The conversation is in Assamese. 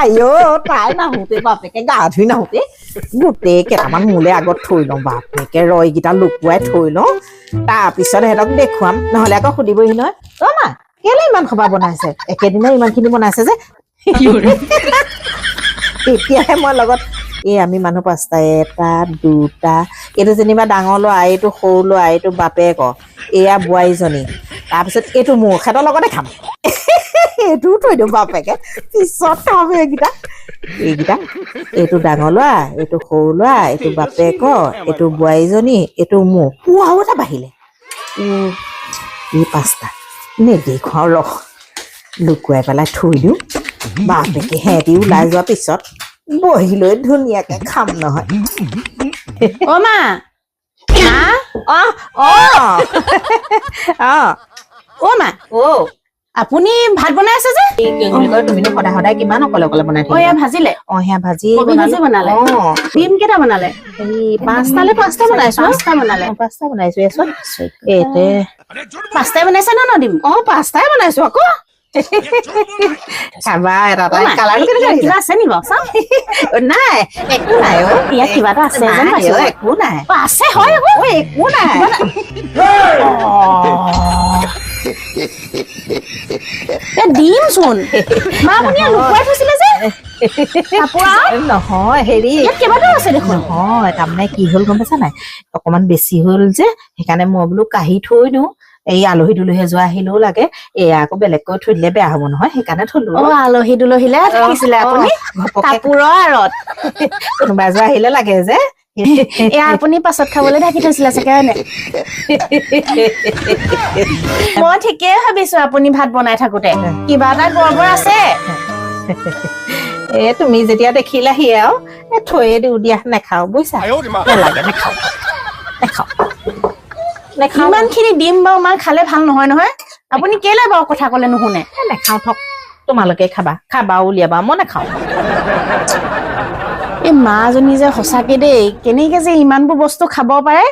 আইও তাই নাহোতে বাপেকে গা ধুই নাহোতে গোটেই কেইটামান মোলে আগত থৈ লওঁ বাপেকে ৰয়কেইটা লুকুৱাই থৈ লওঁ তাৰপিছত সিহঁতক দেখুৱাম নহ'লে আকৌ সুধিবহি নহয় অ' মা কেলে ইমান খোপা বনাইছে একেদিনাই ইমানখিনি বনাইছে যে তেতিয়াহে মই লগত আমি মানুহ 5টা 1টা 2টা এইটো যেনিবা ডাঙৰ ল'ৰা এইটো সৰু ল'ৰা এইটো বাপেক এয়া বোৱাৰীজনী তাৰপিছত এইটো মোৰ সিহঁতৰ লগতে খাম এইটোও থৈ দিওঁ বাপেকে পিছত খাম এইকেইটা এইটো ডাঙৰ ল'ৰা এইটো সৰু ল'ৰা এইটো বাপেক এইটো বোৱাৰীজনী এইটো মোৰ আৰু এটা বাঢ়িলে এই 5টা নেদেখুৱাও ৰখ লুকুৱাই পেলাই থৈ দিওঁ বাপেকে সিহঁতি ওলাই যোৱাৰ পিছত বহি লৈ ধুনীয়াকে খাম নহয় অ' মা মা আপুনি ভাত বনাই আছে যে তুমিনো সদায় সদায় কিমান অকলে অকলে বনাই এয়া ভাজিলে সেয়া ভাজি বনালে ডিম কেইটা বনালে 5টালে 5টা বনাইছো 5টা বনালে 5টা বনাইছো এইতে 5টাই বনাইছে ন ডিম 5টাই বনাইছো আকৌ খাবা এটা কালাৰ কিবা আছে নি বাৰু চাওঁ নাই একো নাই ইয়াত কিবা এটা আছে যেন পাইছো একো নাই আছে হয় আকৌ একো নাই ডিম চোন মা আপুনি লুকুৱাই থৈছিলে যে নহয় হেৰি কেইবাটাও আছে দেখোন নহয় তাৰমানে কি হ'ল গম পাইছা নাই অকমান বেছি হ'ল যে সেইকাৰণে মই বোলো কাঢ়ি থৈ দিওঁ এই আলহী দুলহী যোৱা আহিলেও লাগে এয়া আকৌ বেলেগকৈ থৈ দিলে বেয়া হ'ব নহয় সেইকাৰণে থলো আলহী দুলহীলে থাকিছিলে আপুনি কাপোৰৰ আঁৰত কোনোবা যোৱা আহিলে লাগে যে এয়া আপুনি পাছত খাবলৈ ঢাকি থৈছিলে চাগে হয়নে মই ঠিকেই ভাবিছো আপুনি ভাত বনাই থাকোতে কিবা এটা গড়বড় আছে তুমি যেতিয়া দেখিলাহি আৰু থৈয়ে দিওঁ দিয়া নাখাও বুজিছা নালাগে নাখাও ইমানখিনি দিম বাৰু মা খালে ভাল নহয় নহয় আপুনি কেলে বাৰু কথা কলে নুশুনে নাখাও থক তোমালোকে খাবা উলিয়াবা মই নাখাও এই মাজনী যে সঁচাকে দেই কেনেকে যে ইমানবোৰ বস্তু খাব পাৰে